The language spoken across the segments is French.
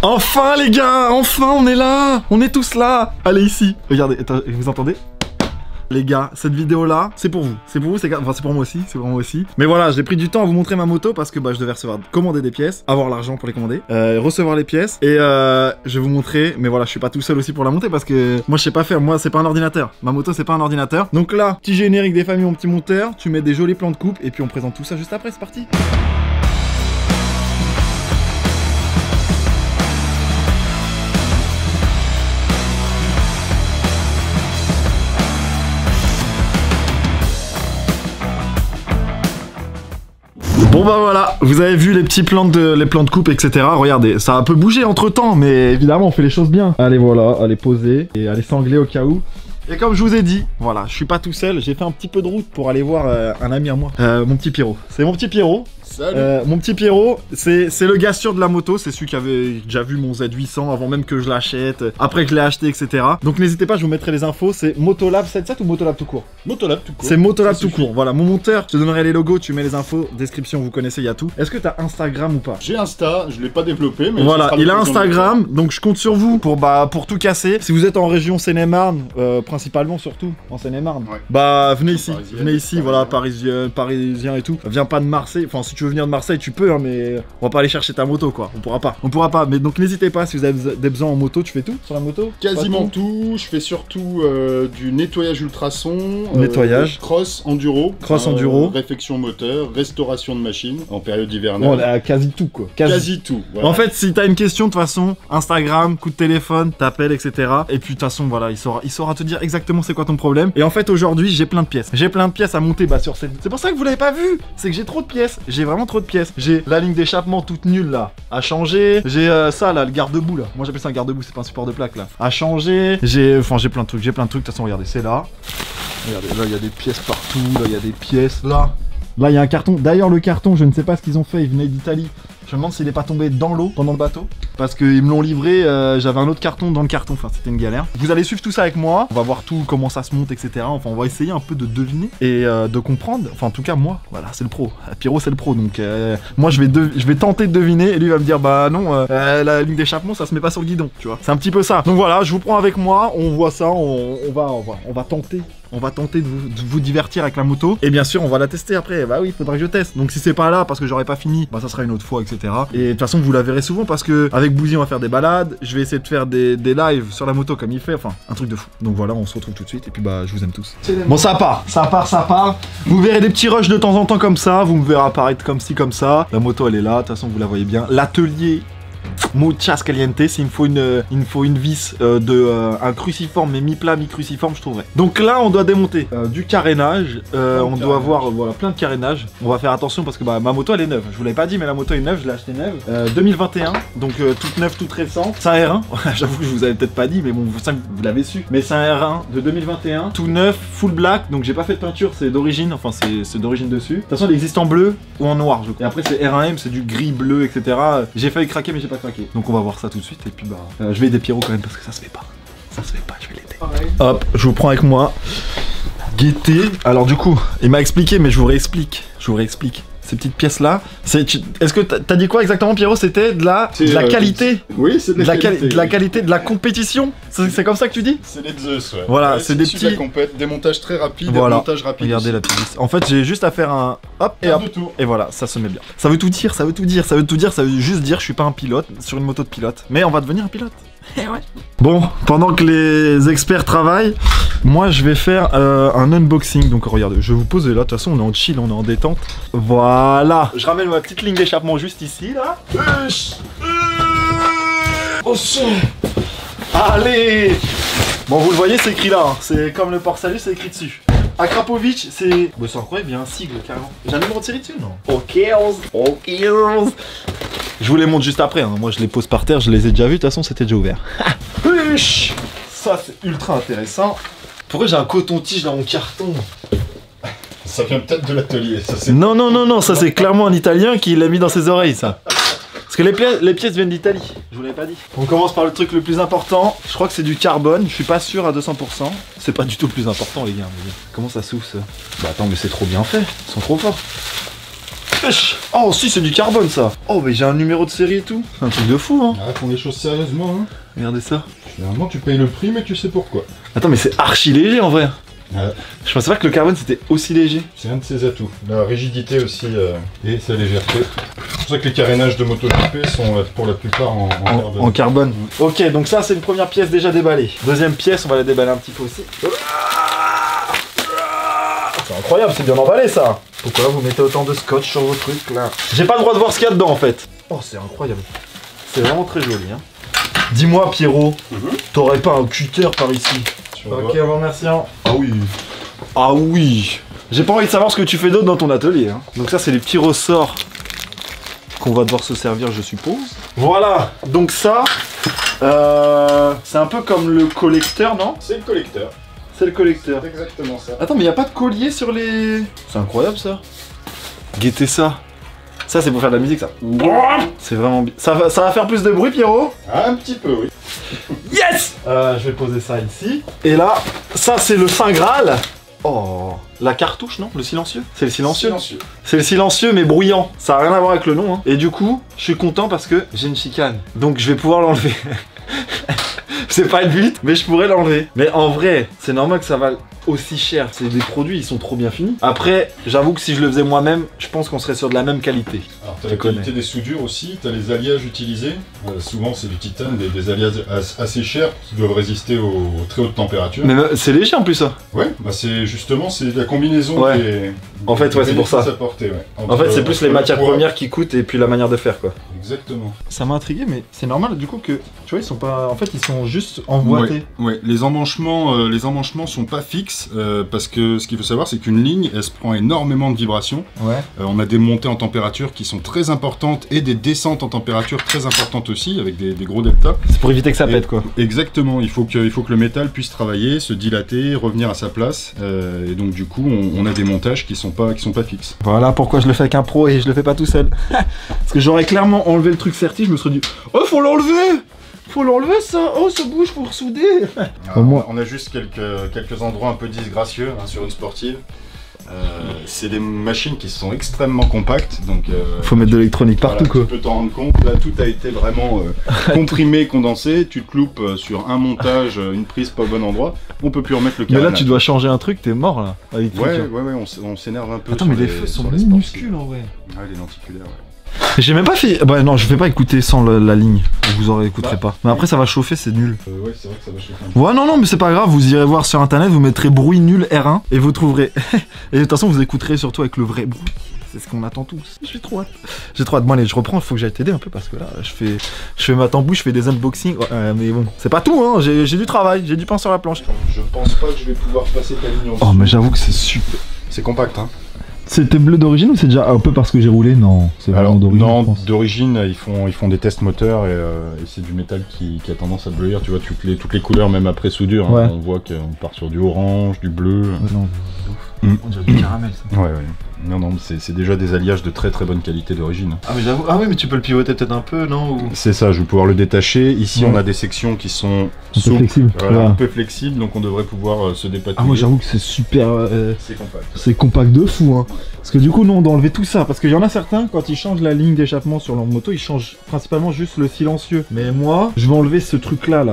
Enfin les gars, enfin on est là. On est tous là. Allez ici. Regardez, attends, vous entendez? Les gars, cette vidéo là, c'est pour vous. C'est pour vous, enfin, c'est pour moi aussi, c'est pour moi aussi. Mais voilà, j'ai pris du temps à vous montrer ma moto parce que bah, je devais commander des pièces, avoir l'argent pour les commander, recevoir les pièces et je vais vous montrer. Mais voilà, je suis pas tout seul aussi pour la monter parce que moi je sais pas faire. Moi c'est pas un ordinateur. Ma moto c'est pas un ordinateur. Donc là, petit générique des familles, mon petit monteur. Tu mets des jolis plans de coupe et puis on présente tout ça juste après. C'est parti. Bon bah voilà, vous avez vu les petits plans de coupe, etc. Regardez, ça a un peu bougé entre temps, mais évidemment on fait les choses bien. Allez voilà, allez poser et allez sangler au cas où. Et comme je vous ai dit, voilà, je suis pas tout seul, j'ai fait un petit peu de route pour aller voir un ami à moi, mon petit Pierrot. C'est mon petit Pierrot. Mon petit Pierrot, c'est le gars sûr de la moto, c'est celui qui avait déjà vu mon Z800 avant même que je l'achète, après que je l'ai acheté, etc. Donc n'hésitez pas, je vous mettrai les infos, c'est Motolab 77 ou Motolab tout court? Motolab tout court. C'est Motolab tout court, voilà, mon monteur, je te donnerai les logos, tu mets les infos, description, vous connaissez, il y a tout. Est-ce que t'as Instagram ou pas? J'ai Insta, je l'ai pas développé, mais voilà, il a Instagram, donc je compte sur vous pour tout casser. Si vous êtes en région Seine-et-Marne, principalement surtout en Seine-et-Marne, ouais. Bah venez ici, voilà, parisien et tout. Viens pas de Marseille, enfin si tu veux venir de Marseille, tu peux, hein, mais on va pas aller chercher ta moto quoi. On pourra pas. Mais donc n'hésitez pas si vous avez des besoins en moto. Tu fais tout sur la moto? Quasiment tout. Je fais surtout du nettoyage ultrason, cross enduro, réfection moteur, restauration de machine en période hivernale. Bon, quasi tout quoi. Quasi tout. Voilà. En fait, si t'as une question, de toute façon, Instagram, coup de téléphone, t'appelles, etc. Et puis de toute façon, voilà, il saura te dire exactement c'est quoi ton problème. Et en fait, aujourd'hui, j'ai plein de pièces. J'ai plein de pièces à monter sur cette. C'est pour ça que vous l'avez pas vu. C'est que j'ai trop de pièces. J'ai vraiment trop de pièces. J'ai la ligne d'échappement toute nulle là, à changer. J'ai ça là, le garde-boue là. Moi j'appelle ça un garde-boue, c'est pas un support de plaque là. À changer. J'ai plein de trucs, De toute façon, regardez, c'est là. Regardez, là il y a des pièces partout, là il y a des pièces là. Là il y a un carton. D'ailleurs le carton, je ne sais pas ce qu'ils ont fait, il venait d'Italie. Je me demande s'il est pas tombé dans l'eau pendant le bateau. Parce qu'ils me l'ont livré, j'avais un autre carton dans le carton, enfin c'était une galère. Vous allez suivre tout ça avec moi, on va voir tout, comment ça se monte, etc. Enfin on va essayer un peu de deviner et de comprendre. Enfin en tout cas moi, voilà, c'est le pro. Pierrot c'est le pro, donc moi je vais tenter de deviner et lui va me dire bah non, la ligne d'échappement ça se met pas sur le guidon, tu vois. C'est un petit peu ça. Donc voilà, je vous prends avec moi, on voit ça, on va tenter. On va tenter de vous divertir avec la moto. Et bien sûr, on va la tester après. Bah oui, il faudra que je teste. Donc si c'est pas là, parce que j'aurais pas fini, bah ça sera une autre fois, etc. Et de toute façon, vous la verrez souvent parce que avec Bouzy, on va faire des balades. Je vais essayer de faire des lives sur la moto comme il fait. Enfin, un truc de fou. Donc voilà, on se retrouve tout de suite. Et puis bah, je vous aime tous. Bon, ça part. Vous verrez des petits rushs de temps en temps comme ça. Vous me verrez apparaître comme ci, comme ça. La moto, elle est là. De toute façon, vous la voyez bien. L'atelier. Muchas caliente, il me faut une vis un cruciforme, mais mi-plat, mi-cruciforme, je trouverais. Donc là, on doit démonter du carénage, on doit avoir voilà, plein de carénage. On va faire attention parce que bah, ma moto elle est neuve. Je vous l'avais pas dit, mais la moto est neuve, je l'ai achetée neuve. 2021, donc toute neuve, toute récente. C'est un R1, j'avoue que je vous avais peut-être pas dit, mais bon, vous l'avez su. Mais c'est un R1 de 2021, tout neuf, full black, donc j'ai pas fait de peinture, c'est d'origine, enfin c'est d'origine dessus. De toute façon, il existe en bleu ou en noir, je crois. Et après, c'est R1M, c'est du gris, bleu, etc. J'ai failli craquer, mais j'ai pas craqué. Donc on va voir ça tout de suite et puis bah je vais aider Pierrot quand même parce que ça se fait pas. Ça se fait pas, je vais l'aider. Hop, je vous prends avec moi. Gaieté. Alors du coup, il m'a expliqué mais je vous réexplique. Ces petites pièces là, est-ce que t'as dit quoi exactement Pierrot? C'était de la qualité? Oui, c'est de la qualité. De la qualité, de la compétition? C'est comme ça que tu dis? C'est des Zeus, ouais. Voilà, c'est des petits... Démontage très rapide, voilà. Démontage rapide. Regardez aussi. La petite vis. En fait, j'ai juste à faire un... Hop, et hop. Et voilà, ça se met bien. Ça veut tout dire, ça veut juste dire je suis pas un pilote sur une moto de pilote. Mais on va devenir un pilote. Ouais. Bon, pendant que les experts travaillent, moi je vais faire un unboxing. Donc regardez, je vais vous poser là, de toute façon on est en chill, on est en détente. Voilà. Je ramène ma petite ligne d'échappement juste ici là. Allez. Bon vous le voyez c'est écrit là, hein. C'est comme le port-salut, c'est écrit dessus. Akrapovic, c'est... Bah c'est incroyable, il y a un sigle carrément. J'ai un numéro de série dessus, non? Ok. Je vous les montre juste après, hein. Moi je les pose par terre, je les ai déjà vus, de toute façon c'était déjà ouvert. Ça c'est ultra intéressant. Pourquoi j'ai un coton-tige dans mon carton? Ça vient peut-être de l'atelier, ça c'est... Non, ça c'est clairement un Italien qui l'a mis dans ses oreilles ça. Parce que les pièces viennent d'Italie, je vous l'avais pas dit. On commence par le truc le plus important, je crois que c'est du carbone, je suis pas sûr à 200%. C'est pas du tout le plus important les gars, mais comment ça s'ouvre ça? Bah attends mais c'est trop bien fait, ils sont trop forts. Oh si, c'est du carbone ça. Oh mais j'ai un numéro de série et tout. C'est un truc de fou hein. Arrête, on les choses sérieusement hein. Regardez ça. Généralement tu payes le prix mais tu sais pourquoi. Attends mais c'est archi léger en vrai. Ouais. Je pensais pas que le carbone c'était aussi léger. C'est un de ses atouts. La rigidité aussi et sa légèreté. C'est pour ça que les carénages de MotoGP sont pour la plupart en carbone. Ok, donc ça c'est une première pièce déjà déballée. Deuxième pièce, on va la déballer un petit peu aussi. C'est incroyable, c'est bien emballé ça. Pourquoi vous mettez autant de scotch sur vos trucs là? J'ai pas le droit de voir ce qu'il y a dedans en fait. Oh c'est incroyable. C'est vraiment très joli hein. Dis-moi Pierrot, t'aurais pas un cutter par ici? Ok, bon merci. Ah oui. Ah oui. J'ai pas envie de savoir ce que tu fais d'autre dans ton atelier. Hein. Donc ça c'est les petits ressorts qu'on va devoir se servir je suppose. Voilà. Donc ça, c'est un peu comme le collecteur non? C'est le collecteur. C'est le collecteur. C'est exactement ça. Attends mais y a pas de collier sur les... C'est incroyable ça. Guettez ça. Ça c'est pour faire de la musique ça. C'est vraiment bien. Ça va faire plus de bruit Pierrot? Un petit peu oui. Yes. Je vais poser ça ici. Et là, ça c'est le Saint Graal. Oh, la cartouche non? Le silencieux? C'est le silencieux. C'est le silencieux mais bruyant. Ça a rien à voir avec le nom. Hein. Et du coup, je suis content parce que j'ai une chicane. Donc je vais pouvoir l'enlever. C'est pas le but, mais je pourrais l'enlever. Mais en vrai, c'est normal que ça vale aussi cher. C'est des produits, ils sont trop bien finis. Après, j'avoue que si je le faisais moi-même, je pense qu'on serait sur de la même qualité. Alors t'as la qualité des soudures aussi, t'as les alliages utilisés. Souvent c'est du titane, des alliages assez chers qui doivent résister aux très hautes températures. Mais c'est léger en plus ça. Ouais, bah c'est justement c'est la combinaison des... En fait ouais c'est pour ça. Ouais. En fait c'est plus les matières premières qui coûtent et puis la manière de faire quoi. Exactement. Ça m'a intrigué mais c'est normal du coup que tu vois ils sont pas... En fait ils sont juste emboîtés. Ouais, les emmanchements sont pas fixes parce que ce qu'il faut savoir c'est qu'une ligne elle se prend énormément de vibrations. Ouais. On a des montées en température qui sont très importantes et des descentes en température très importantes aussi avec des gros deltas. C'est pour éviter que ça pète quoi. Exactement, il faut que le métal puisse travailler, se dilater, revenir à sa place et donc du coup on a des montages qui sont pas fixes. Voilà pourquoi je le fais avec un pro et je le fais pas tout seul. Parce que j'aurais clairement enlevé le truc certi, je me serais dit oh faut l'enlever. Faut l'enlever ça. Oh ça bouge pour souder. Alors, on a juste quelques endroits un peu disgracieux hein, sur une sportive. C'est des machines qui sont extrêmement compactes, donc faut mettre de l'électronique partout quoi. Tu peux t'en rendre compte, là tout a été vraiment comprimé, condensé, tu te loupes sur un montage, une prise pas au bon endroit, on peut plus remettre le carénage. Mais là tu dois changer un truc, t'es mort là. Avec ouais, on s'énerve un peu. Attends mais les feux sont minuscules en vrai. Ouais les lenticulaires ouais. J'ai même pas fait... Bah non, je vais pas écouter sans la ligne, vous écouterez pas. Mais après ça va chauffer, c'est nul. Ouais, c'est vrai que ça va chauffer. Ouais, non, mais c'est pas grave, vous irez voir sur internet, vous mettrez bruit nul R1 et vous trouverez... et de toute façon, vous écouterez surtout avec le vrai bruit. C'est ce qu'on attend tous. J'ai trop hâte. Bon allez, je reprends, il faut que j'aille t'aider un peu parce que là, je fais ma tambouille, je fais des unboxings. Mais bon, c'est pas tout, hein, j'ai du travail, j'ai du pain sur la planche. Je pense pas que je vais pouvoir passer ta ligne en dessous. Oh, mais j'avoue que c'est super. C'est compact, hein. C'était bleu d'origine ou c'est déjà un peu parce que j'ai roulé? Non, c'est vraiment d'origine. Non, d'origine, ils font des tests moteurs et c'est du métal qui a tendance à bleuir. Tu vois, toutes les couleurs, même après soudure, hein, on voit qu'on part sur du orange, du bleu. Ouais, non, on dirait du caramel ça. Ouais. Non, c'est déjà des alliages de très bonne qualité d'origine. Ah mais j'avoue, ah oui mais tu peux le pivoter peut-être un peu, non ou... C'est ça, je vais pouvoir le détacher. Ici on a des sections qui sont souples, un peu flexibles, donc on devrait pouvoir se dépatouiller. Ah moi j'avoue que c'est super... c'est compact. C'est compact de fou hein. Parce que du coup nous on doit enlever tout ça, parce qu'il y en a certains quand ils changent la ligne d'échappement sur leur moto, ils changent principalement juste le silencieux. Mais moi, je vais enlever ce truc là,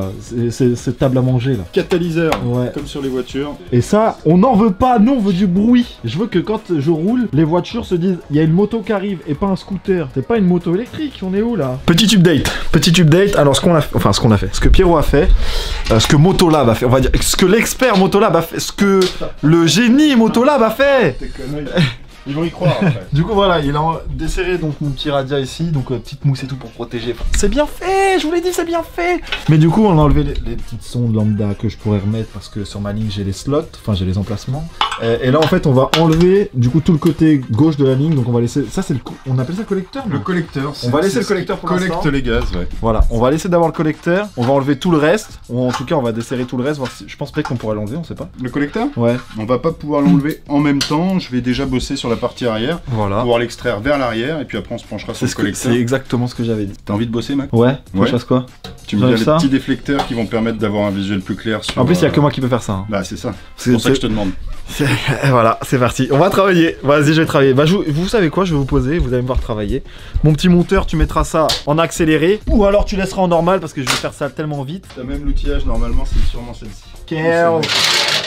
cette table à manger là. Catalyseur, comme sur les voitures. Et ça, on n'en veut pas, nous on veut du bruit. Je veux que quand je roule, les voitures se disent il y a une moto qui arrive et pas un scooter. C'est pas une moto électrique, on est où là? Petit update, alors ce qu'on a fait, ce que Pierrot a fait, ce que Motolab a fait, on va dire, ce que l'expert Motolab a fait, ce que le génie Motolab a fait. Ils vont y croire après. Du coup voilà, il a desserré donc mon petit radia ici, donc petite mousse et tout pour protéger. Enfin, c'est bien fait, je vous l'ai dit, c'est bien fait. Mais du coup on a enlevé les petites sondes lambda que je pourrais remettre parce que sur ma ligne j'ai les slots, enfin j'ai les emplacements. Et là en fait on va enlever du coup tout le côté gauche de la ligne, donc on va laisser, ça c'est le, on appelle ça collecteur non? Le collecteur. On va laisser le collecteur pour l'instant. Collecte les gaz, ouais. Voilà, on va laisser d'abord le collecteur, on va enlever tout le reste, ou en tout cas on va desserrer tout le reste, voir si, je pense peut-être qu'on pourrait l'enlever, on sait pas. Le collecteur? Ouais. On va pas pouvoir l'enlever en même temps, je vais déjà bosser sur la partie arrière, voilà. Pouvoir l'extraire vers l'arrière, et puis après on se penchera sur le collecteur. C'est exactement ce que j'avais dit. T'as envie de bosser, Mac? Ouais, faut que je fasse quoi? Tu mets les petits déflecteurs qui vont permettre d'avoir un visuel plus clair sur... En plus, il n'y a que moi qui peux faire ça. Hein. Bah c'est ça, c'est pour ça que je te demande. Voilà, c'est parti. On va travailler. Vas-y, je vais travailler. Bah, vous savez quoi, je vais vous poser, vous allez me voir travailler. Mon petit monteur, tu mettras ça en accéléré. Ou alors tu laisseras en normal parce que je vais faire ça tellement vite. T'as même l'outillage, normalement, c'est sûrement celle-ci.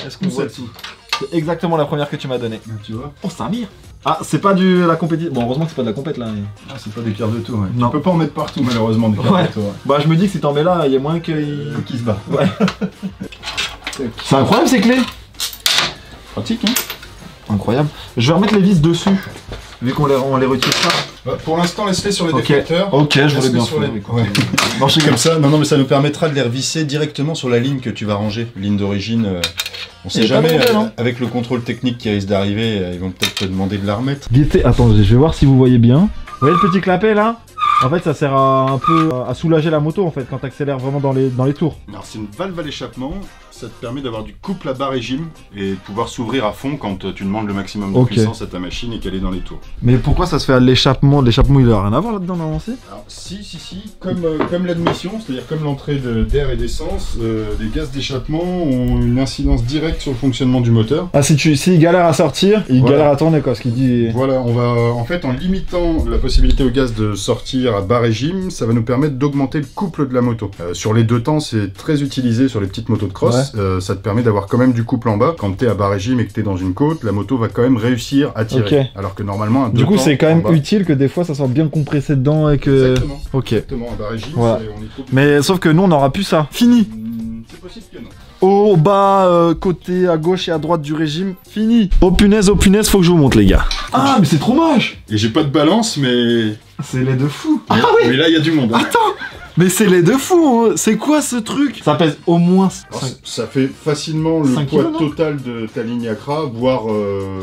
Est-ce qu'on voit tout? C'est exactement la première que tu m'as donnée. Tu vois? Oh, c'est un mire. Ah, c'est pas la compétition. Bon, heureusement que c'est pas de la compète là. Ah, c'est pas des pierres de tour, ouais. Non. Tu peux pas en mettre partout, malheureusement, des pierres de tour. Ouais. Bah, je me dis que si t'en mets là, il y a moins qu'il se bat. Ouais. C'est incroyable ces clés. Pratique, hein. Incroyable. Je vais remettre les vis dessus, vu qu'on les retire pas. Bah, pour l'instant, laisse-les sur les déflecteurs. Ok, je voulais bien faire. Ouais. Non, comme ça. Non, mais ça nous permettra de les revisser directement sur la ligne que tu vas ranger, ligne d'origine. On sait jamais, avec le contrôle technique qui risque d'arriver, ils vont peut-être te demander de la remettre. Attends, je vais voir si vous voyez bien. Vous voyez le petit clapet là? En fait, ça sert un peu à soulager la moto en fait quand tu accélères vraiment dans les tours. Alors c'est une valve à l'échappement, ça te permet d'avoir du couple à bas régime et de pouvoir s'ouvrir à fond quand tu demandes le maximum de puissance à ta machine et qu'elle est dans les tours. Mais pourquoi ça se fait à l'échappement? L'échappement il a rien à voir là-dedans non aussi? Alors si, comme l'admission, c'est-à-dire comme l'entrée d'air et d'essence, les gaz d'échappement ont une incidence directe sur le fonctionnement du moteur. Ah s'il galère à sortir, il galère à tourner quoi, ce qu'il dit. Voilà, on va en fait en limitant la possibilité au gaz de sortir à bas régime, ça va nous permettre d'augmenter le couple de la moto. Sur les deux temps, c'est très utilisé sur les petites motos de cross. Ça te permet d'avoir quand même du couple en bas. Quand t'es à bas régime et que t'es dans une côte, la moto va quand même réussir à tirer. Alors que normalement, du coup, c'est quand même utile que des fois ça soit bien compressé dedans et que. Exactement. Ok. Exactement, à bas régime, voilà. on est trop... Mais sauf que nous, on n'aura plus ça. Fini. C'est possible que non. Au bas, côté à gauche et à droite du régime, fini. Oh punaise, faut que je vous montre les gars. Ah mais c'est trop moche. Et j'ai pas de balance mais... C'est les deux fous. Ah oui. Mais là il y a du monde. Hein. Attends. Mais c'est les deux fous, hein. C'est quoi ce truc? Ça pèse au moins 5... Ça fait facilement le poids total de ta ligne Accra, voire...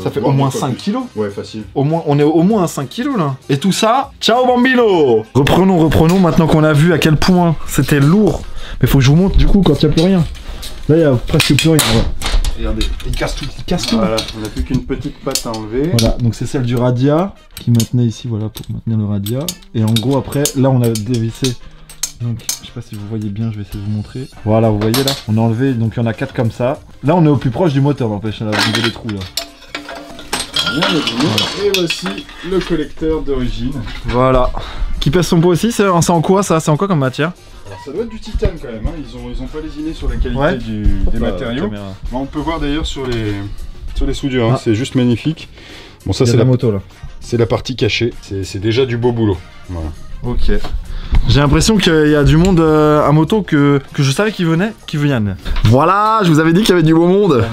ça fait au moins 5 kilos. Ouais, facile. On est au moins à 5 kilos là. Et tout ça, ciao bambino. Reprenons maintenant qu'on a vu à quel point c'était lourd. Mais faut que je vous montre du coup quand il n'y a plus rien. Là il y a presque plus rien. Regardez, il casse tout. Voilà, on n'a plus qu'une petite patte à enlever. Voilà, donc c'est celle du radia qui maintenait ici, voilà, pour maintenir le radia. Et en gros après, là on a dévissé. Donc, je sais pas si vous voyez bien, je vais essayer de vous montrer. Voilà, vous voyez là, on a enlevé, donc il y en a 4 comme ça. Là, on est au plus proche du moteur, n'empêche, là, au niveau des trous là. Bien voilà. Et voici le collecteur d'origine. Voilà. Qui pèse son poids aussi, c'est en quoi ça? C'est en quoi comme matière? Alors ça doit être du titane quand même, hein. Ils ont pas lésiné sur la qualité des matériaux. Bon, on peut voir d'ailleurs sur les soudures, hein. C'est juste magnifique. Bon, ça c'est la moto là. C'est la partie cachée, c'est déjà du beau boulot. Voilà. Ok. J'ai l'impression qu'il y a du monde à moto que je savais qui viennent. Voilà, je vous avais dit qu'il y avait du beau monde.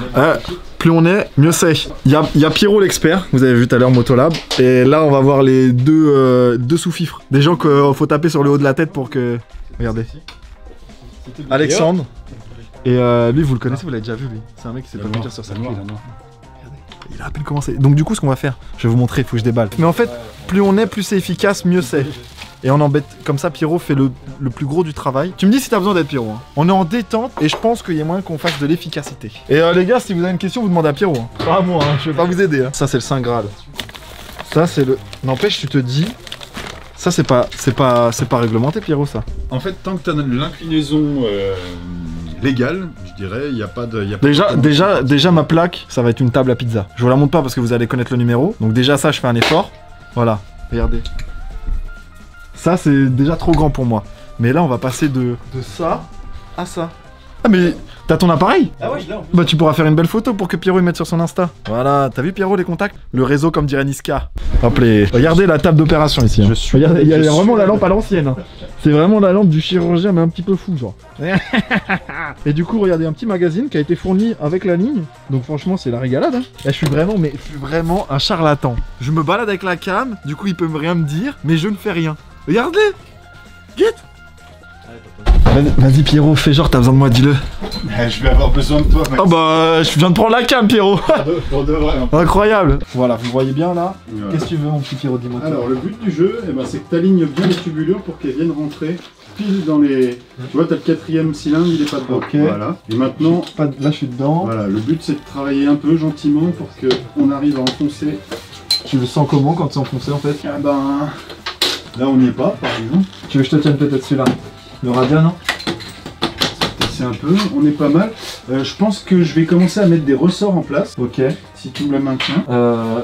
Plus on est, mieux c'est. Il y a Pierrot l'expert, vous avez vu tout à l'heure Motolab. Et là, on va voir les deux sous-fifres. Des gens qu'il faut taper sur le haut de la tête pour que... Regardez. Alexandre. Et lui, vous le connaissez, vous l'avez déjà vu, lui. C'est un mec qui s'est pas mentir sur sa clé. Il a à peine commencé. Donc du coup, ce qu'on va faire, je vais vous montrer, il faut que je déballe. Mais en fait, plus on est, plus c'est efficace, mieux c'est. Et on embête, comme ça Pierrot fait le plus gros du travail. Tu me dis si t'as besoin d'être Pierrot, hein. On est en détente et je pense qu'il y a moyen qu'on fasse de l'efficacité. Et les gars, si vous avez une question, vous demandez à Pierrot, hein. Pas à moi, hein. Je vais pas vous aider, hein. Ça c'est le Saint Graal. Ça c'est le... N'empêche, tu te dis... Ça c'est pas réglementé Pierrot, ça. En fait, tant que t'as l'inclinaison légale, je dirais, il n'y a pas de... Déjà ma plaque, ça va être une table à pizza. Je vous la montre pas parce que vous allez connaître le numéro. Donc déjà ça, je fais un effort. Voilà, regardez. Ça, c'est déjà trop grand pour moi. Mais là, on va passer de ça à ça. Ah, mais t'as ton appareil? Ah ouais, je l'ai en plus. Bah, tu pourras faire une belle photo pour que Pierrot y mette sur son Insta. Voilà, t'as vu Pierrot les contacts? Le réseau, comme dirait Niska. Hop les... Regardez la table d'opération ici. Hein. Regardez, il y a vraiment la lampe à l'ancienne. Hein. C'est vraiment la lampe du chirurgien, mais un petit peu fou, genre. Et du coup, regardez, un petit magazine qui a été fourni avec la ligne. Donc franchement, c'est la régalade. Hein. Là, je suis vraiment un charlatan. Je me balade avec la cam, du coup, il peut rien me dire, mais je ne fais rien. Regardez! Get! Vas-y Pierrot, fais genre, t'as besoin de moi, dis-le. Je vais avoir besoin de toi, Max. Oh bah, je viens de prendre la cam, Pierrot. Pour de vrai. Hein. Incroyable. Voilà, vous voyez bien là. Ouais. Qu'est-ce que tu veux, mon petit Pierrot, dis-moi. Alors, le but du jeu, c'est que t'alignes bien les tubulures pour qu'elles viennent rentrer pile dans les... Tu vois, t'as le 4e cylindre, il est pas dedans. Ok. Voilà. Et maintenant... Là, je suis dedans. Voilà, le but c'est de travailler un peu gentiment pour qu'on arrive à enfoncer. Tu le sens comment quand c'est enfoncé en fait? Ah ben... Là on n'y est pas, par exemple. Tu veux que je te tienne peut-être celui-là? Le radia, non? pousser un peu, on est pas mal. Je pense que je vais commencer à mettre des ressorts en place. Ok. Si tu me le maintiens.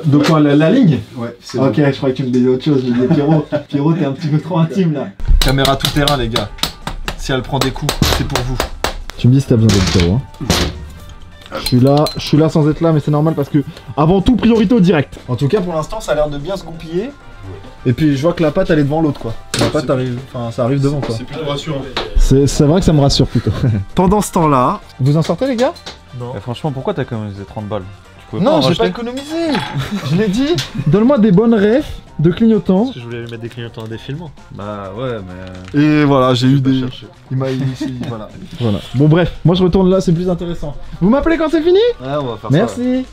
Donc quoi, la ligne? Ouais, c'est ok, bon. Je croyais que tu me disais autre chose. Je me disais Pierrot, Pierrot, t'es un petit peu trop intime là. Caméra tout terrain, les gars. Si elle prend des coups, c'est pour vous. Tu me dis si t'as besoin d'être Pierrot. Hein. Je suis là sans être là, mais c'est normal parce que avant tout, priorité au direct. En tout cas, pour l'instant, ça a l'air de bien se goupiller. Et puis je vois que la pâte elle est devant l'autre quoi. La pâte arrive, enfin ça arrive devant quoi. C'est plutôt rassurant. C'est vrai que ça me rassure plutôt. Pendant ce temps-là, vous en sortez les gars? Non. Franchement, pourquoi t'as économisé 30 balles? Non, j'ai pas économisé. Je l'ai dit. Donne-moi des bonnes refs de clignotants. Parce que je voulais lui mettre des clignotants à défilement. Bah ouais, mais. Et voilà, j'ai eu des. Il m'a ici, voilà. Voilà. Bon bref, moi je retourne là, c'est plus intéressant. Vous m'appelez quand c'est fini? Ouais, on va faire ça. Merci.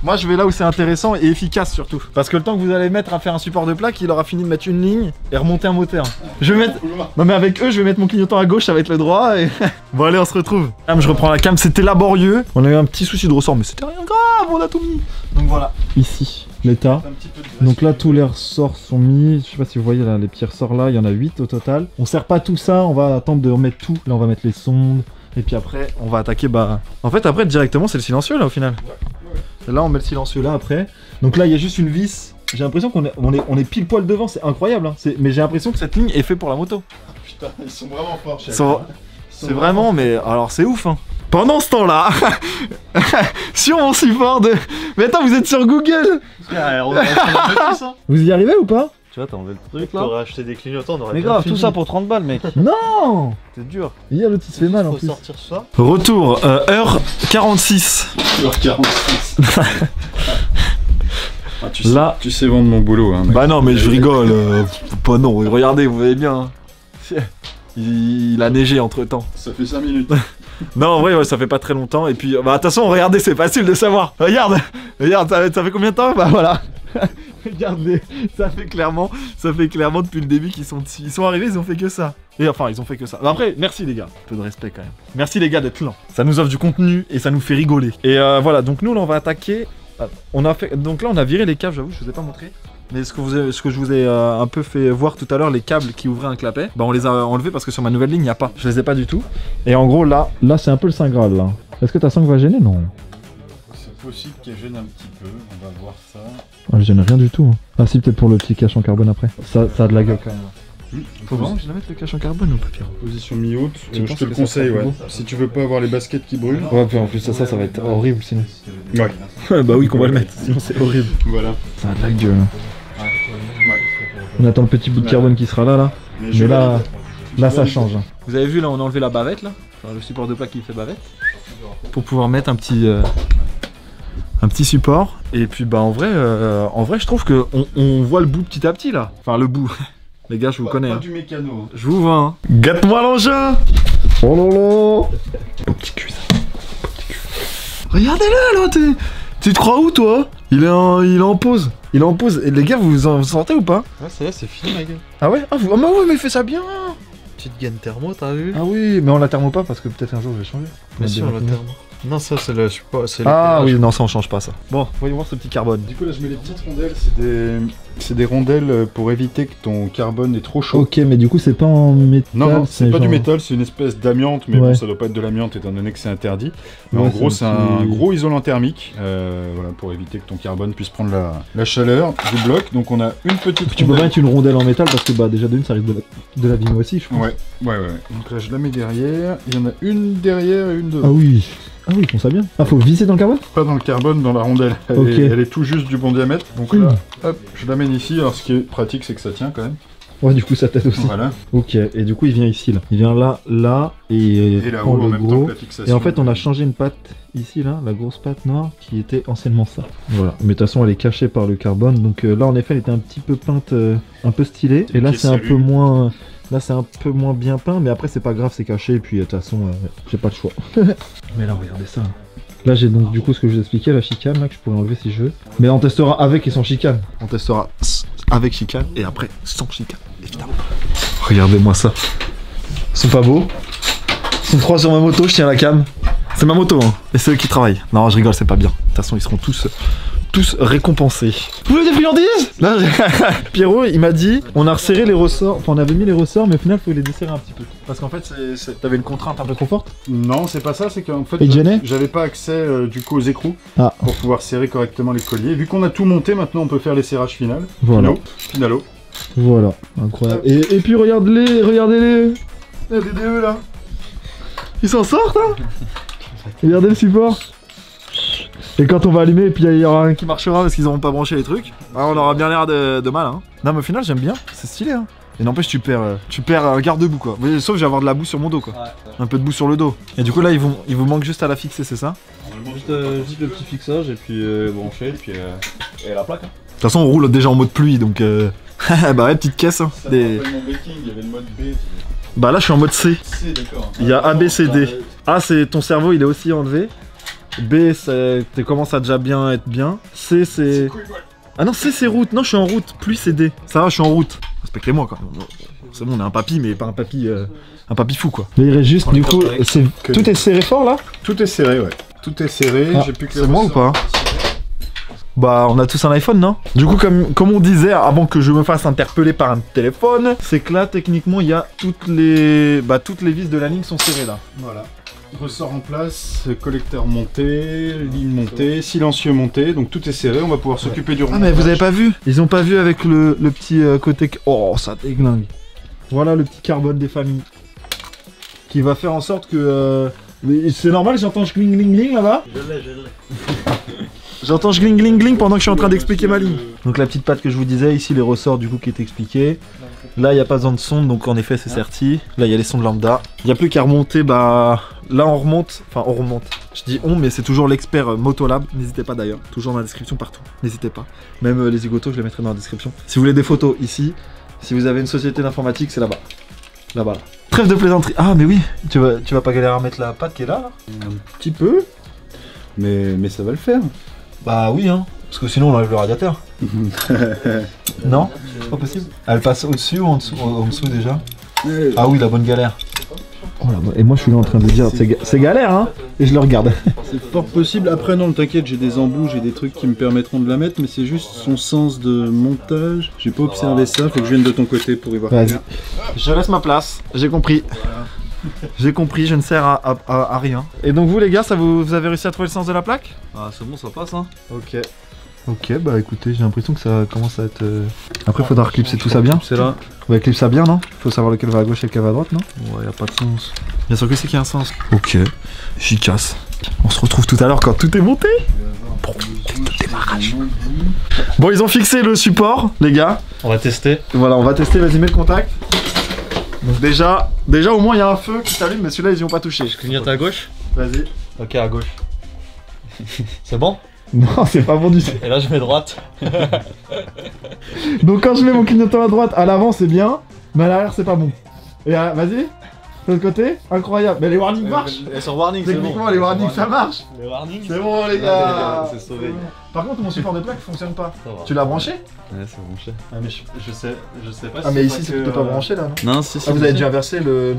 Moi je vais là où c'est intéressant et efficace surtout. Parce que le temps que vous allez mettre à faire un support de plaque, il aura fini de mettre une ligne et remonter un moteur. Je vais mettre... Non mais avec eux je vais mettre mon clignotant à gauche, ça va être le droit et... Bon allez on se retrouve. Je reprends la cam, c'était laborieux. On a eu un petit souci de ressort mais c'était rien de grave, on a tout mis. Donc voilà. Ici, l'état. Donc là tous les ressorts sont mis. Je sais pas si vous voyez là les petits ressorts là, il y en a 8 au total. On sert pas tout ça, on va attendre de remettre tout. Là on va mettre les sondes. Et puis après on va attaquer bah... En fait après directement c'est le silencieux là au final. Là on met le silencieux là après. Donc là il y a juste une vis. J'ai l'impression qu'on est pile poil devant, c'est incroyable hein. Mais j'ai l'impression que cette ligne est faite pour la moto. Putain, ils sont vraiment forts. C'est vraiment, mais alors c'est ouf hein. Pendant ce temps-là, sur mon support de... Mais attends, vous êtes sur Google. Vous y arrivez ou pas? Tu vois, t'as enlevé le truc là. T'aurais acheté des clignotants, on aurait. Mais grave, tout ça pour 30 balles mec. Non. C'est dur. Hier l'autre il se fait mal en plus. Faut sortir ça. Retour, heure 46. Heure 46. Ah, tu sais vendre mon boulot hein. Bah non mais je rigole. Pas non, regardez, vous voyez bien. Hein. Il a neigé entre temps. Ça fait 5 minutes. Non en vrai ouais, ça fait pas très longtemps. Et puis bah attention, regardez, c'est facile de savoir. Regarde, ça fait combien de temps? Bah voilà. Regardez, ça fait clairement depuis le début qu'ils sont arrivés, ils ont fait que ça. Et enfin, ils ont fait que ça. Après, merci les gars, un peu de respect quand même. Merci les gars d'être là. Ça nous offre du contenu et ça nous fait rigoler. Et voilà, donc nous là on va attaquer. Donc là on a viré les câbles, j'avoue, je vous ai pas montré. Mais ce que je vous ai un peu fait voir tout à l'heure, les câbles qui ouvraient un clapet, bah on les a enlevés parce que sur ma nouvelle ligne il n'y a pas. Je les ai pas du tout. Et en gros là c'est un peu le Saint Graal là. Est-ce que ta sang va gêner? Non. C'est possible qu'elle gêne un petit peu, on va voir ça. Ah, elle gêne rien du tout. Hein. Ah si, peut-être pour le petit cache en carbone après. Ça a de la gueule quand même. Faut vraiment que je la mette le cache en carbone ou pas, Pierrot? Position mi-haute, je te le conseille ouais. Si tu veux pas avoir les baskets qui brûlent. Ouais, puis en plus ça va être horrible sinon. Ouais. Bah oui qu'on va le mettre, sinon c'est horrible. Voilà. Ça a de la gueule. Ouais. On attend le petit bout de carbone qui sera là. Mais là ça change. Vous avez vu là on a enlevé la bavette là. Enfin, le support de plaque qui fait bavette. Pour pouvoir mettre un petit support. Et puis bah en vrai je trouve que on voit le bout petit à petit là. Enfin le bout. Les gars je vous connais. Pas hein. du mécano. Je vous vois hein. Gâte-moi l'engin. Oh lolo. Petit cul ça. Regardez-le là, tu te crois où toi? Il est en pause. Il est en pause. Et les gars vous en sentez ou pas? Ouais ça y est, c'est fini ma gueule. Ah ouais? Ah bah ouais mais il fait ça bien. Petite gaine thermo, t'as vu? Ah oui, mais on la thermo pas parce que peut-être un jour je vais changer. Mais si on la thermo. Non ça c'est le support. Ah oui non ça on change pas ça. Bon, voyons voir ce petit carbone. Du coup là je mets les petites rondelles, c'est des rondelles pour éviter que ton carbone est trop chaud. Ok mais du coup c'est pas en métal. Non c'est pas du métal, c'est une espèce d'amiante mais bon ça doit pas être de l'amiante étant donné que c'est interdit. Mais en gros c'est un gros isolant thermique voilà, pour éviter que ton carbone puisse prendre la chaleur du bloc. Donc on a une petite Tu peux mettre une rondelle en métal parce que bah déjà d'une ça risque de l'abîmer aussi je pense. Ouais. Donc là je la mets derrière, il y en a une derrière et une devant. Ah oui, ils font ça bien. Ah faut visser dans le carbone? Pas dans le carbone, dans la rondelle. Elle est tout juste du bon diamètre. Donc là, hop, je l'amène ici. Alors ce qui est pratique, c'est que ça tient quand même. Ouais, du coup ça t'aide aussi. Voilà. Ok, et du coup il vient ici là. Il vient là et là-haut en même temps que la fixation. Et en fait on a changé une patte ici là, la grosse patte noire qui était anciennement ça. Voilà. Mais de toute façon elle est cachée par le carbone. Donc là en effet elle était un petit peu peinte, un peu stylée. Et là c'est un peu moins. Là c'est un peu moins bien peint, mais après c'est pas grave, c'est caché, et puis de toute façon j'ai pas le choix. Mais là regardez ça. Là j'ai donc du coup ce que je vous expliquais, la chicane là que je pourrais enlever si je veux. Mais on testera avec et sans chicane. On testera avec chicane et après sans chicane, évidemment. Regardez-moi ça. Ils sont pas beaux. Ils sont 3 sur ma moto, je tiens la cam. C'est ma moto hein. Et c'est eux qui travaillent. Non je rigole, c'est pas bien. De toute façon ils seront tous tous récompensés. Vous voulez des friandises? Là, Pierrot, il m'a dit, on a resserré les ressorts, enfin on avait mis les ressorts, mais au final, il faut les desserrer un petit peu. Parce qu'en fait, t'avais une contrainte un peu trop forte. Non, c'est pas ça, c'est qu'en fait, Et gêné j'avais pas accès du coup aux écrous Ah. pour pouvoir serrer correctement les colliers. Vu qu'on a tout monté, maintenant on peut faire les serrages finaux. Voilà. Finalo. Voilà, incroyable. Et puis regardez-les. Il y a des DE là. Ils s'en sortent, hein. Regardez le support. Et quand on va allumer, et puis il y aura un qui marchera parce qu'ils n'auront pas branché les trucs, ah, on aura bien l'air de mal. Hein. Non, mais au final, j'aime bien, c'est stylé. Hein. Et n'empêche, tu perds un garde-boue quoi. Sauf que je vais avoir de la boue sur mon dos quoi. Ouais. Un peu de boue sur le dos. Et du coup, là, il vous manque juste à la fixer, c'est ça? Juste le petit fixage et puis brancher, et la plaque. Hein. De toute façon, on roule déjà en mode pluie donc. Bah ouais, petite caisse. Hein. Ça me rappelle mon baking, il y avait le mode B. Bah là, je suis en mode C. C, d'accord. Il y a A, B, C, D. A, c'est ton cerveau, il est aussi enlevé. B, tu commences à déjà bien être bien. C, c'est. Ah non, C, c'est route. Non, je suis en route. Plus c'est D. Ça va, je suis en route. Respectez-moi quand même. C'est bon, on est un papy, mais pas un papy fou quoi. Mais il reste juste, du coup, tout est serré fort là? Tout est serré, ouais. Tout est serré. J'ai plus que les c'est moi ou pas? Bah, on a tous un iPhone, non? Du coup, comme on disait avant que je me fasse interpeller par un téléphone, c'est que là, techniquement, il y a toutes les vis de la ligne sont serrées là. Voilà. Ressort en place, collecteur monté, ligne montée, silencieux monté, donc tout est serré, on va pouvoir s'occuper du remontage. Ah mais vous avez pas vu? Ils ont pas vu avec le petit côté... Oh, ça déglingue. Voilà le petit carbone des familles. Qui va faire en sorte que... C'est normal, j'entends gling gling gling là-bas? Je l'ai. J'entends gling gling gling pendant que je suis en train d'expliquer ma ligne. Donc la petite patte que je vous disais, ici les ressorts du coup qui est expliqué. Là il n'y a pas besoin de sonde, donc en effet c'est serti. Là il y a les sondes lambda. Il n'y a plus qu'à remonter, bah... Là on remonte, je dis on, mais c'est toujours l'expert Motolab. N'hésitez pas d'ailleurs, toujours dans la description partout. N'hésitez pas. Même les zigotos, je les mettrai dans la description. Si vous voulez des photos, ici. Si vous avez une société d'informatique, c'est là-bas. Là-bas. Là. Trêve de plaisanterie. Ah mais oui, tu vas pas galérer à mettre la patte qui est là? Un petit peu. Mais ça va le faire. Bah oui, hein. Parce que sinon on enlève le radiateur. Non? C'est pas possible. Elle passe au-dessus ou en dessous déjà? Ah oui, la bonne galère. Oh là, et moi je suis là en train de dire c'est galère hein. Et je le regarde. C'est fort possible. Après non, t'inquiète, j'ai des embouts, j'ai des trucs qui me permettront de la mettre, mais c'est juste son sens de montage. J'ai pas observé ça, faut que je vienne de ton côté pour y voir. Vas-y. Je laisse ma place, j'ai compris. Voilà. J'ai compris, je ne sers à rien. Et donc vous les gars, vous avez réussi à trouver le sens de la plaque? Ah c'est bon, ça passe hein. Ok. Ok, bah écoutez, j'ai l'impression que ça commence à être... Après, il faudra reclipser tout ça bien. C'est là. On va clipser ça bien, non? Faut savoir lequel va à gauche et lequel va à droite, non? Ouais, y a pas de sens. Bien sûr que c'est qu'il y a un sens. Ok, efficace. On se retrouve tout à l'heure quand tout est monté. Pour tout démarrage. Bon, ils ont fixé le support, les gars. On va tester. Voilà, on va tester, vas-y, mets le contact. Donc déjà au moins, il y a un feu qui s'allume, mais celui-là, ils y ont pas touché. Je clignote à gauche. Vas-y. Ok, à gauche. C'est bon? Non, c'est pas bon du tout. Et là, je mets droite. Donc quand je mets mon clignotant à droite, à l'avant c'est bien, mais à l'arrière c'est pas bon. Et vas-y, de l'autre côté, incroyable. Mais les warnings marchent. Elles sont warning, c'est bon. Techniquement les warnings ça marche. Les warnings. C'est bon les gars. C'est sauvé. Par contre mon support de plaque fonctionne pas. Ça va. Tu l'as branché? Ouais, c'est branché. Ah mais je sais pas. Ah mais ici c'est peut-être pas branché là non? Non, si. Ah vous avez dû inverser le...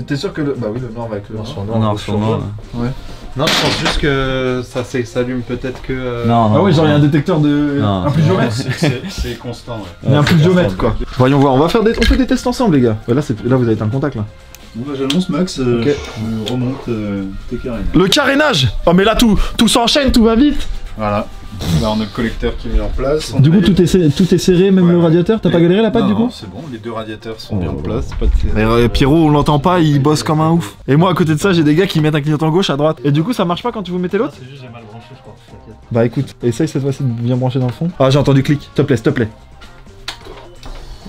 T'es sûr que le... Bah oui le nord va avec le nord sur nord. Nord sur nord. Ouais. Non, je pense juste que ça s'allume peut-être que... Non, ah ouais, genre il y a un détecteur de... Non, un pluviomètre. C'est constant, ouais. Il y a un pluviomètre quoi. Voyons voir, on fait des tests ensemble les gars. Là vous avez été en contact là. Bon bah j'annonce Max, okay. Je remonte tes carénages. Le carénage. Oh mais là tout s'enchaîne, tout va vite. Voilà. Là on a le collecteur qui est mis en place. Du coup tout est serré, même le radiateur. T'as pas galéré la patte du coup? Non, c'est bon, les deux radiateurs sont bien en place. Pas de... Mais Pierrot on l'entend pas, il bosse comme un ouf. Et moi à côté de ça j'ai des gars qui mettent un clignotant gauche à droite. Et du coup ça marche pas quand tu vous mettez l'autre? C'est juste j'ai mal branché je crois. Bah écoute, essaye cette fois-ci de bien brancher dans le fond. Ah j'ai entendu clic, s'il te plaît.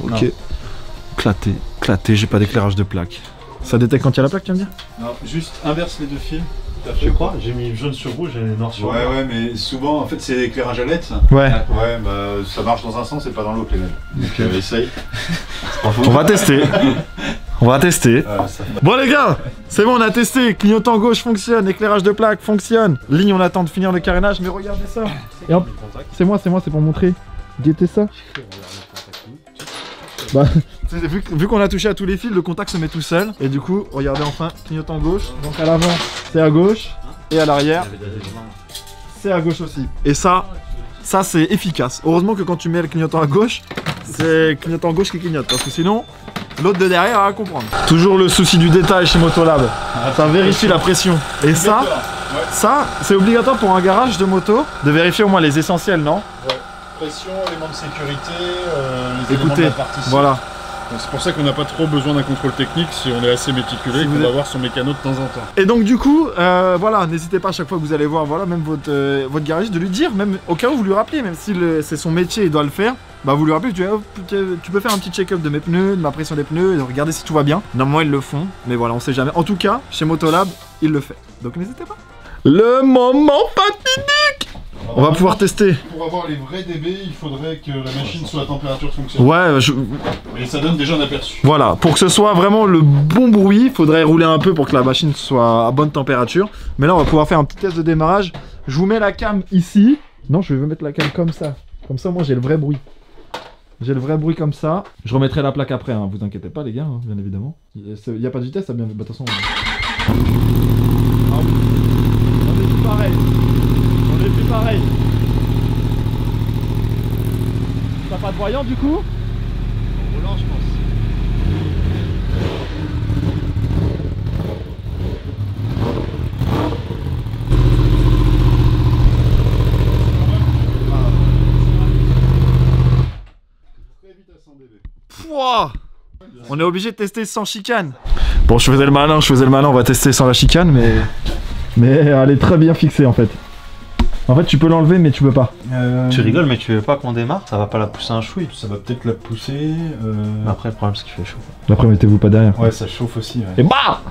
Ok. Claté, j'ai pas d'éclairage de plaque. Ça détecte quand il y a la plaque tu vas me dire? Non, juste inverse les deux fils. Tu crois? J'ai mis jaune sur rouge et noir sur rouge. Ouais, mais souvent, en fait, c'est l'éclairage à LED, ça. Ouais. Ouais, bah, ça marche dans un sens et pas dans l'autre, les LED. Donc, essaye. On va tester. Bon, les gars, c'est bon, on a testé. Clignotant gauche fonctionne, éclairage de plaque fonctionne. Ligne, on attend de finir le carénage, mais regardez ça. Et hop, c'est moi, c'est pour montrer. Guettez ça. Bah, vu qu'on a touché à tous les fils, le contact se met tout seul. Et du coup, regardez enfin, clignotant gauche. Donc à l'avant, c'est à gauche. Et à l'arrière, c'est à gauche aussi. Et ça, Ça c'est efficace. Heureusement que quand tu mets le clignotant à gauche, c'est le clignotant gauche qui clignote. Parce que sinon, l'autre de derrière va comprendre. Toujours le souci du détail chez Motolab. Ça vérifie la pression. Et ça, c'est obligatoire pour un garage de moto de vérifier au moins les essentiels, non? Ouais. Pression, éléments de sécurité, les éléments Écoutez, de la partition. voilà. C'est pour ça qu'on n'a pas trop besoin d'un contrôle technique si on est assez méticulé et qu'on va voir son mécano de temps en temps. Et donc du coup, voilà, n'hésitez pas à chaque fois que vous allez voir, voilà, même votre garagiste, de lui dire, même au cas où vous lui rappelez, même si c'est son métier, il doit le faire, bah vous lui rappelez, tu peux faire un petit check-up de mes pneus, de ma pression des pneus, et regarder si tout va bien. Normalement ils le font, mais voilà, on sait jamais. En tout cas, chez Motolab, il le fait. Donc n'hésitez pas. Le moment fatidique. On va pouvoir tester. Pour avoir les vrais dB, il faudrait que la machine soit à température fonctionne. Ouais, Et ça donne déjà un aperçu. Voilà, pour que ce soit vraiment le bon bruit, il faudrait rouler un peu pour que la machine soit à bonne température. Mais là, on va pouvoir faire un petit test de démarrage. Je vous mets la cam ici. Non, je vais mettre la cam comme ça. Comme ça, moi, j'ai le vrai bruit. J'ai le vrai bruit comme ça. Je remettrai la plaque après, hein. Vous inquiétez pas, les gars, hein, bien évidemment. Il n'y a pas de vitesse, ça bien. Bah, de toute façon. On est plus pareil. On est plus pareil. T'as pas de voyant du coup? Roulant, je pense. Pouah, on est obligé de tester sans chicane. Bon, je faisais le malin, on va tester sans la chicane, mais elle est très bien fixée en fait. En fait, tu peux l'enlever, mais tu peux pas. Tu rigoles, mais tu veux pas qu'on démarre? Ça va pas la pousser un chouille. Ça va peut-être la pousser. Mais après, le problème, c'est qu'il fait chaud. Après, mettez-vous pas derrière. Ouais, ça chauffe aussi. Ouais. Et bah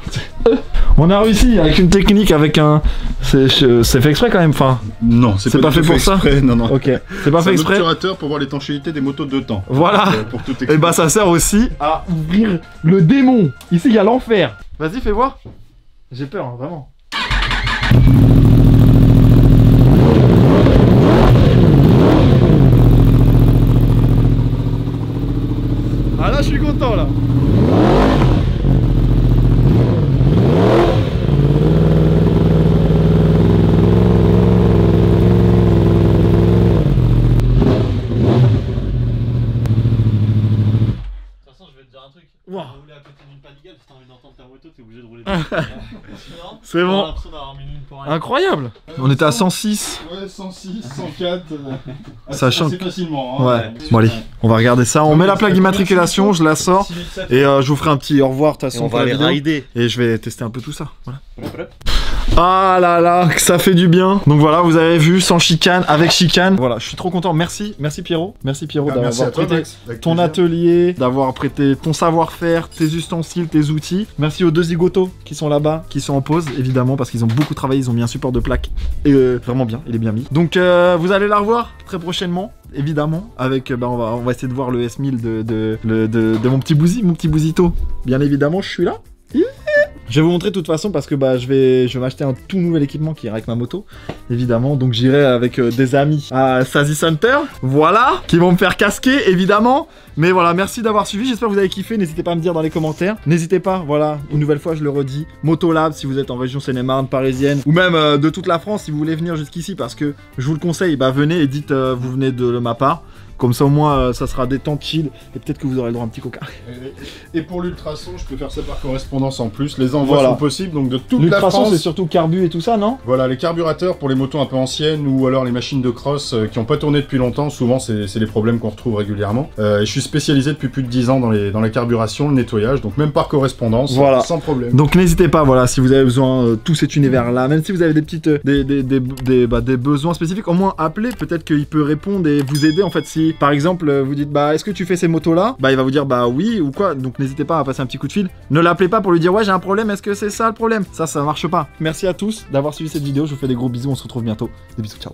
on a réussi avec une technique, avec un... C'est fait exprès quand même, enfin... Non, c'est pas fait pour ça. Non, non. Ok, c'est pas fait exprès. C'est un obturateur pour voir l'étanchéité des motos de temps. Voilà. Pour tout Et bah ça sert aussi à ouvrir le démon. Ici, il y a l'enfer. Vas-y, fais voir. J'ai peur, hein, vraiment. Ah là, je suis content là. Wow. Rouler à côté d'une Panigale, si t'as envie d'entendre ta moto, t'es obligé de rouler. C'est bon. Incroyable. On était à 106. Ouais, 106, 104. Sachant assez facilement. Hein. Ouais. Bon allez, on va regarder ça. On met la plaque d'immatriculation, je la sors et je vous ferai un petit au revoir de toute façon. On va aller rider. Et je vais tester un peu tout ça. Voilà. Ah là là, que ça fait du bien. Donc voilà, vous avez vu, sans chicane, avec chicane. Voilà, je suis trop content. Merci Pierrot. Merci Pierrot d'avoir prêté ton atelier, d'avoir prêté ton savoir-faire, tes ustensiles, tes outils. Merci aux deux zigotos qui sont là-bas, qui sont en pause, évidemment, parce qu'ils ont beaucoup travaillé. Ils ont mis un support de plaque. Et vraiment bien, il est bien mis. Donc vous allez la revoir très prochainement. Évidemment, avec on va essayer de voir le S1000 de mon petit bousito. Bien évidemment, je suis là. Je vais vous montrer de toute façon parce que je vais m'acheter un tout nouvel équipement qui ira avec ma moto, évidemment. Donc j'irai avec des amis à Sazi Center, voilà, qui vont me faire casquer, évidemment. Mais voilà, merci d'avoir suivi, j'espère que vous avez kiffé, n'hésitez pas à me dire dans les commentaires. N'hésitez pas, voilà, une nouvelle fois je le redis, Motolab si vous êtes en région Seine-et-Marne, parisienne, ou même de toute la France si vous voulez venir jusqu'ici, parce que je vous le conseille, venez et dites vous venez de ma part. Comme ça au moins ça sera détente, chill, et peut-être que vous aurez le droit à un petit coca. Et pour l'ultrason, je peux faire ça par correspondance en plus. Les envois sont possibles, donc de toute la France. L'ultrason, c'est surtout carbu et tout ça, non? Voilà, les carburateurs pour les motos un peu anciennes ou alors les machines de cross qui n'ont pas tourné depuis longtemps. Souvent, c'est les problèmes qu'on retrouve régulièrement. Et je suis spécialisé depuis plus de 10 ans dans la carburation, le nettoyage, donc même par correspondance, voilà. Sans problème. Donc n'hésitez pas, voilà, si vous avez besoin de tout cet univers-là, même si vous avez des petites des besoins spécifiques, au moins appelez, peut-être qu'il peut répondre et vous aider. En fait, si par exemple vous dites est-ce que tu fais ces motos là, il va vous dire oui ou quoi. Donc n'hésitez pas à passer un petit coup de fil. Ne l'appelez pas pour lui dire ouais j'ai un problème, est-ce que c'est ça le problème? Ça marche pas. Merci à tous d'avoir suivi cette vidéo, je vous fais des gros bisous, on se retrouve bientôt. Des bisous, ciao.